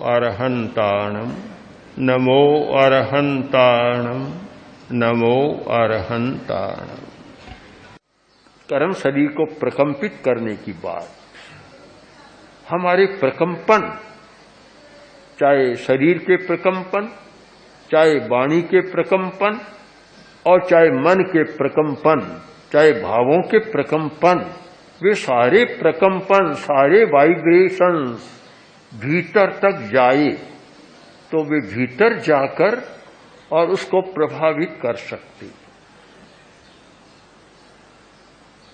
अरहंताणम नमो अरहंताणम नमो अरहंताणम। कर्म शरीर को प्रकंपित करने की बात, हमारे प्रकंपन, चाहे शरीर के प्रकंपन, चाहे वाणी के प्रकंपन और चाहे मन के प्रकंपन, चाहे भावों के प्रकंपन, वे सारे प्रकंपन, सारे वाइब्रेशंस भीतर तक जाए तो वे भीतर जाकर और उसको प्रभावित कर सकते।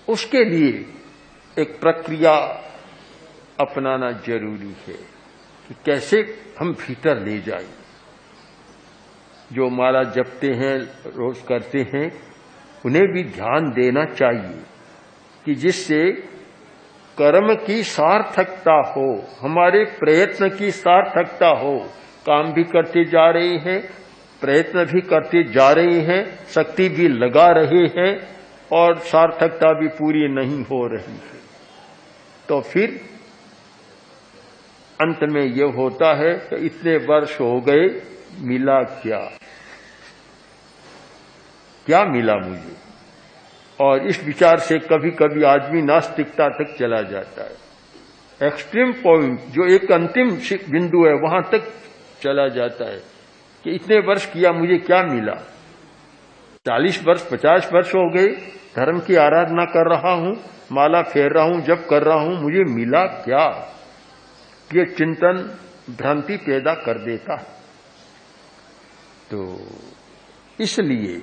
उसके लिए एक प्रक्रिया अपनाना जरूरी है कि कैसे हम भीतर ले जाएं। जो माला जपते हैं, रोज करते हैं, उन्हें भी ध्यान देना चाहिए कि जिससे कर्म की सार्थकता हो, हमारे प्रयत्न की सार्थकता हो। काम भी करते जा रहे हैं, प्रयत्न भी करते जा रहे हैं, शक्ति भी लगा रहे हैं और सार्थकता भी पूरी नहीं हो रही है, तो फिर अंत में यह होता है कि इतने वर्ष हो गए, मिला क्या, क्या मिला मुझे। और इस विचार से कभी कभी आदमी नास्तिकता तक चला जाता है। एक्सट्रीम पॉइंट, जो एक अंतिम बिंदु है, वहां तक चला जाता है कि इतने वर्ष किया, मुझे क्या मिला। 40 वर्ष 50 वर्ष हो गए, धर्म की आराधना कर रहा हूं, माला फेर रहा हूं, जप कर रहा हूं, मुझे मिला क्या। ये चिंतन भ्रांति पैदा कर देता है। तो इसलिए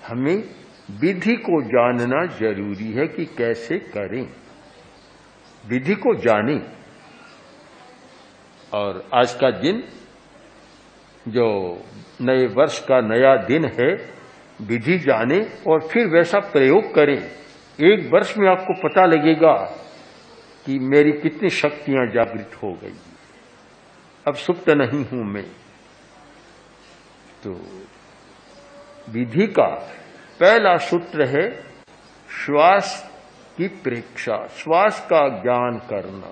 हमें विधि को जानना जरूरी है कि कैसे करें, विधि को जानें। और आज का दिन, जो नए वर्ष का नया दिन है, विधि जाने और फिर वैसा प्रयोग करें। एक वर्ष में आपको पता लगेगा कि मेरी कितनी शक्तियां जागृत हो गई, अब सुप्त नहीं हूं मैं। तो विधि का पहला सूत्र है श्वास की प्रेक्षा, श्वास का ज्ञान करना।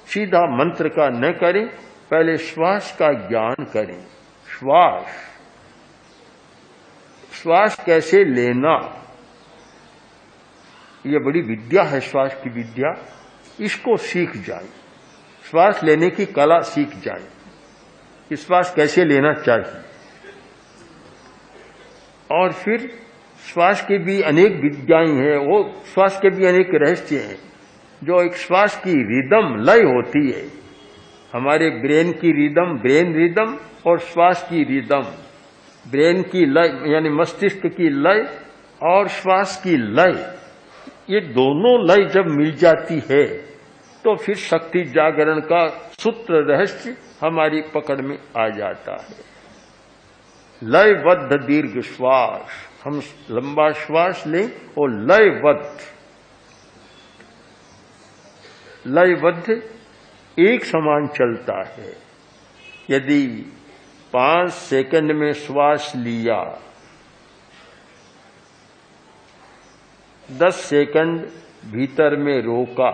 सीधा मंत्र का न करें, पहले श्वास का ज्ञान करें। श्वास कैसे लेना, यह बड़ी विद्या है, श्वास की विद्या। इसको सीख जाए, श्वास लेने की कला सीख जाए कि श्वास कैसे लेना चाहिए। और फिर श्वास के भी अनेक विद्याएं हैं, वो श्वास के भी अनेक रहस्य हैं। जो एक श्वास की रिदम, लय होती है, हमारे ब्रेन की रिदम, ब्रेन रिदम और श्वास की रिदम। ब्रेन की लय यानी मस्तिष्क की लय और श्वास की लय, ये दोनों लय जब मिल जाती है तो फिर शक्ति जागरण का सूत्र रहस्य हमारी पकड़ में आ जाता है। लयबद्ध दीर्घ श्वास, हम लंबा श्वास लें और लयबद्ध एक समान चलता है। यदि 5 सेकंड में श्वास लिया, 10 सेकंड भीतर में रोका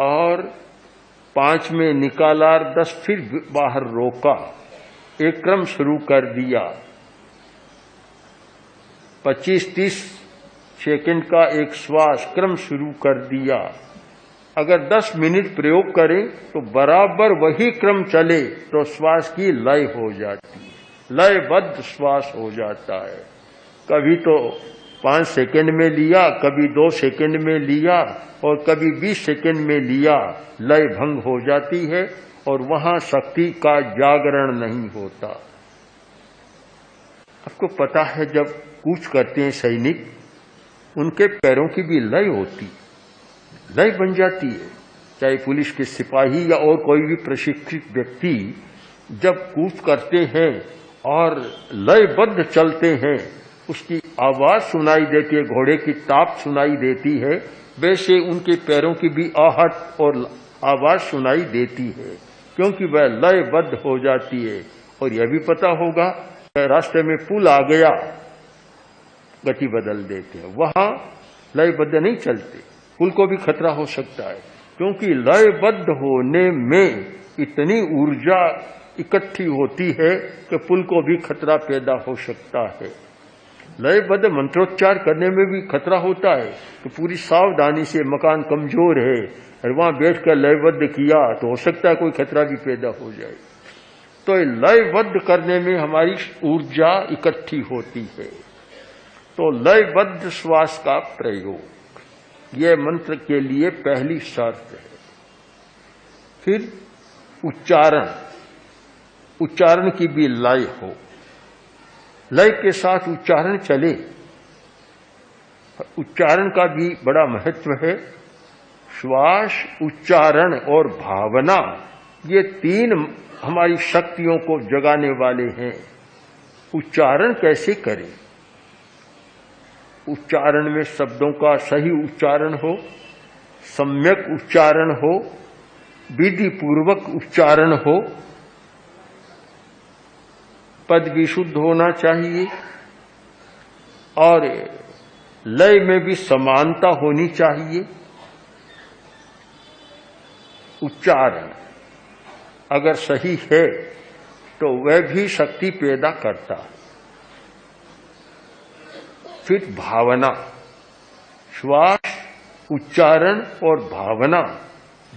और 5 में निकाला, 10 फिर बाहर रोका, एक क्रम शुरू कर दिया। 25-30 सेकंड का एक श्वास क्रम शुरू कर दिया। अगर 10 मिनट प्रयोग करें तो बराबर वही क्रम चले तो श्वास की लय हो जाती है, लयबद्ध श्वास हो जाता है। कभी तो 5 सेकंड में लिया, कभी 2 सेकंड में लिया और कभी 20 सेकंड में लिया, लय भंग हो जाती है और वहां शक्ति का जागरण नहीं होता। आपको पता है, जब कूच करते हैं सैनिक, उनके पैरों की भी लय होती, लय बन जाती है। चाहे पुलिस के सिपाही या और कोई भी प्रशिक्षित व्यक्ति जब कूच करते हैं और लयबद्ध चलते हैं, उसकी आवाज सुनाई देती है, घोड़े की टाप सुनाई देती है, वैसे उनके पैरों की भी आहट और आवाज सुनाई देती है, क्योंकि वह लयबद्ध हो जाती है। और यह भी पता होगा, रास्ते में पुल आ गया, गति बदल देते हैं, वहां लयबद्ध नहीं चलते, पुल को भी खतरा हो सकता है। क्योंकि लयबद्ध होने में इतनी ऊर्जा इकट्ठी होती है कि पुल को भी खतरा पैदा हो सकता है। लयबद्ध मंत्रोच्चार करने में भी खतरा होता है कि पूरी सावधानी से मकान कमजोर है और वहां बैठकर लयबद्ध किया तो हो सकता है कोई खतरा भी पैदा हो जाए। तो लयबद्ध करने में हमारी ऊर्जा इकट्ठी होती है। तो लयबद्ध श्वास का प्रयोग यह मंत्र के लिए पहली शर्त है। फिर उच्चारण की भी लय हो, लय के साथ उच्चारण चले। उच्चारण का भी बड़ा महत्व है। श्वास, उच्चारण और भावना, ये तीन हमारी शक्तियों को जगाने वाले हैं। उच्चारण कैसे करें? उच्चारण में शब्दों का सही उच्चारण हो, सम्यक उच्चारण हो, विधि पूर्वक उच्चारण हो, पद भी शुद्ध होना चाहिए और लय में भी समानता होनी चाहिए। उच्चारण अगर सही है तो वह भी शक्ति पैदा करता है। फिर भावना, श्वास, उच्चारण और भावना,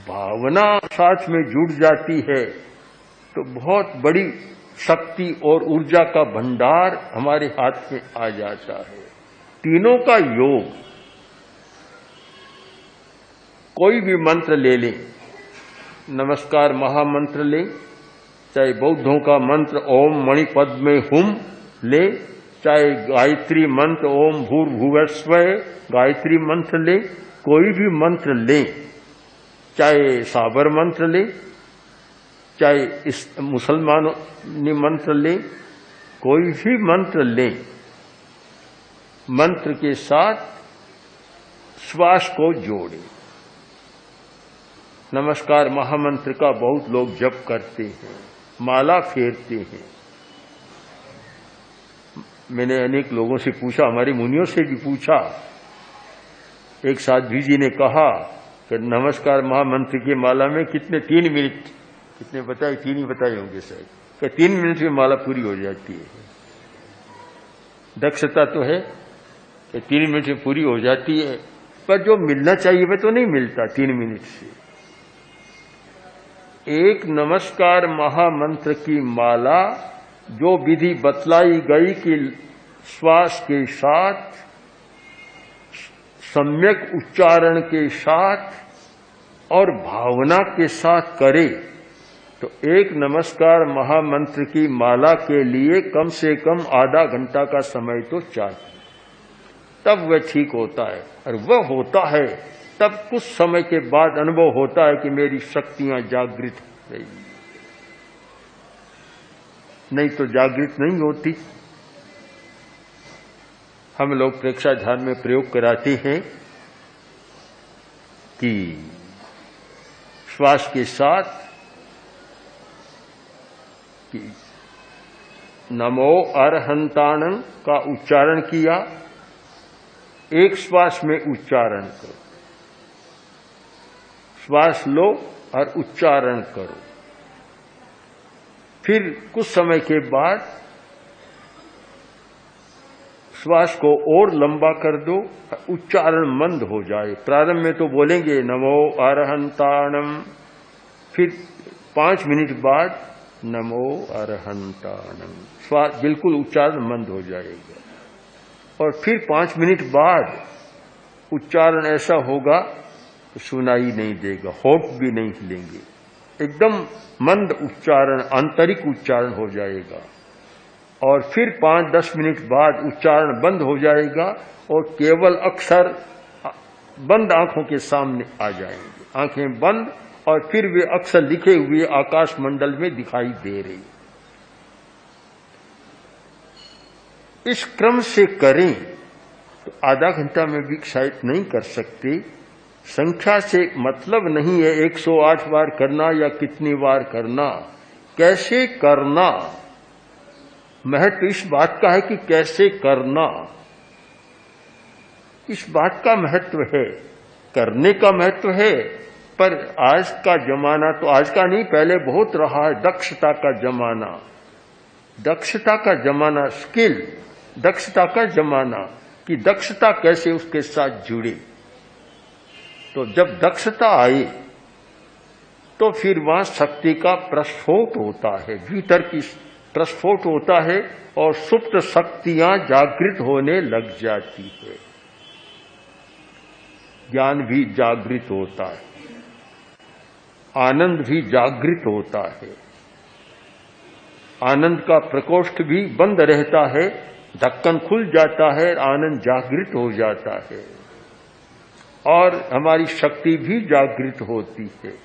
भावना साथ में जुड़ जाती है तो बहुत बड़ी शक्ति और ऊर्जा का भंडार हमारे हाथ में आ जाता है। तीनों का योग, कोई भी मंत्र ले लें, नमस्कार महामंत्र लें, चाहे बौद्धों का मंत्र ओम मणिपद में हुम ले, चाहे गायत्री मंत्र ओम भूर्भुवस्वः गायत्री मंत्र लें, कोई भी मंत्र लें, चाहे साबर मंत्र लें, चाहे इस मुसलमानी मंत्र लें, कोई भी मंत्र लें, मंत्र के साथ श्वास को जोड़ें। नमस्कार महामंत्र का बहुत लोग जप करते हैं, माला फेरते हैं। मैंने अनेक लोगों से पूछा, हमारे मुनियों से भी पूछा। एक साध्वी जी ने कहा कि नमस्कार महामंत्र की माला में कितने 3 मिनट, कितने बताए, 3 ही बताए होंगे शायद, कि 3 मिनट में माला पूरी हो जाती है। दक्षता तो है कि 3 मिनट में पूरी हो जाती है, पर जो मिलना चाहिए वह तो नहीं मिलता 3 मिनट से। एक नमस्कार महामंत्र की माला जो विधि बतलाई गई कि श्वास के साथ, सम्यक उच्चारण के साथ और भावना के साथ करे तो एक नमस्कार महामंत्र की माला के लिए कम से कम आधा घंटा का समय तो चाहिए, तब वह ठीक होता है। और वह होता है तब कुछ समय के बाद अनुभव होता है कि मेरी शक्तियां जागृत हो गई, नहीं तो जागृत नहीं होती। हम लोग प्रेक्षा ध्यान में प्रयोग कराते हैं कि श्वास के साथ कि नमो अरहंताणं का उच्चारण किया, एक श्वास में उच्चारण करो, श्वास लो और उच्चारण करो। फिर कुछ समय के बाद श्वास को और लंबा कर दो, उच्चारण मंद हो जाए। प्रारंभ में तो बोलेंगे नमो अरहंताणं, फिर 5 मिनट बाद नमो अरहंताणं, श्वास बिल्कुल उच्चारण मंद हो जाएगा। और फिर 5 मिनट बाद उच्चारण ऐसा होगा तो सुनाई नहीं देगा, होठ भी नहीं हिलेंगे, एकदम मंद उच्चारण, आंतरिक उच्चारण हो जाएगा। और फिर 5-10 मिनट बाद उच्चारण बंद हो जाएगा और केवल अक्षर बंद आंखों के सामने आ जाएंगे, आंखें बंद, और फिर वे अक्षर लिखे हुए आकाश मंडल में दिखाई दे रहे। इस क्रम से करें तो आधा घंटा में भी शायद नहीं कर सकते। संख्या से मतलब नहीं है 108 बार करना या कितनी बार करना, कैसे करना। महत्व इस बात का है कि कैसे करना, इस बात का महत्व है। करने का महत्व है पर आज का जमाना तो आज का नहीं, पहले बहुत रहा है दक्षता का जमाना, दक्षता का जमाना, स्किल, दक्षता का जमाना कि दक्षता कैसे उसके साथ जुड़े। तो जब दक्षता आई तो फिर वहां शक्ति का प्रस्फोट होता है, भीतर की प्रस्फोट होता है और सुप्त शक्तियां जागृत होने लग जाती है, ज्ञान भी जागृत होता है, आनंद भी जागृत होता है, आनंद का प्रकोष्ठ भी बंद रहता है, ढक्कन खुल जाता है, आनंद जागृत हो जाता है और हमारी शक्ति भी जागृत होती है।